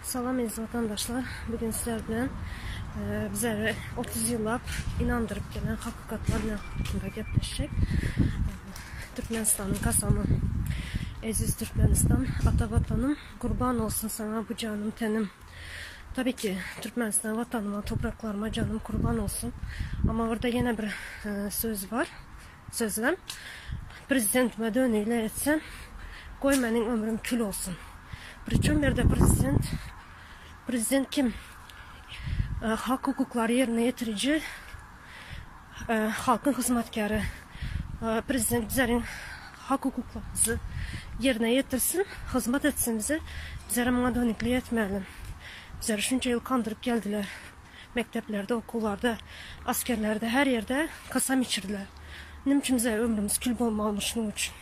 Salam əziz vatandaşlar. Bugün sizlərlə bizə 30 yıllar inandırıb gələn haqiqatlar haqqında gəpləşəcək. Türkmenistanın Kasamı, əziz Türkmenistan, ata vatanım, qurban olsun sana bu canım tənim. Tabii ki Türkmenistan vatanıma, topraklarıma canım kurban olsun. Ama orada yine bir söz var. Sözlem. Prezidentime dönüyle etsen, koy benim ömrüm kül olsun. Причем bir de prezident kim? Hak hukukları yerine getirici, halkın hizmetkarı. Prezident bizlerin hak hukuklarımızı yerine getirsin, hizmet etsin bize. Bizlere buna dönüklüğü etmeyelim. Bizleri şunca yıl kandırıp geldiler. Mekteplerde, okullarda, askerlerde, her yerde kasam içirdiler. Nimçimize ömrümüz kül olmamış bunun için.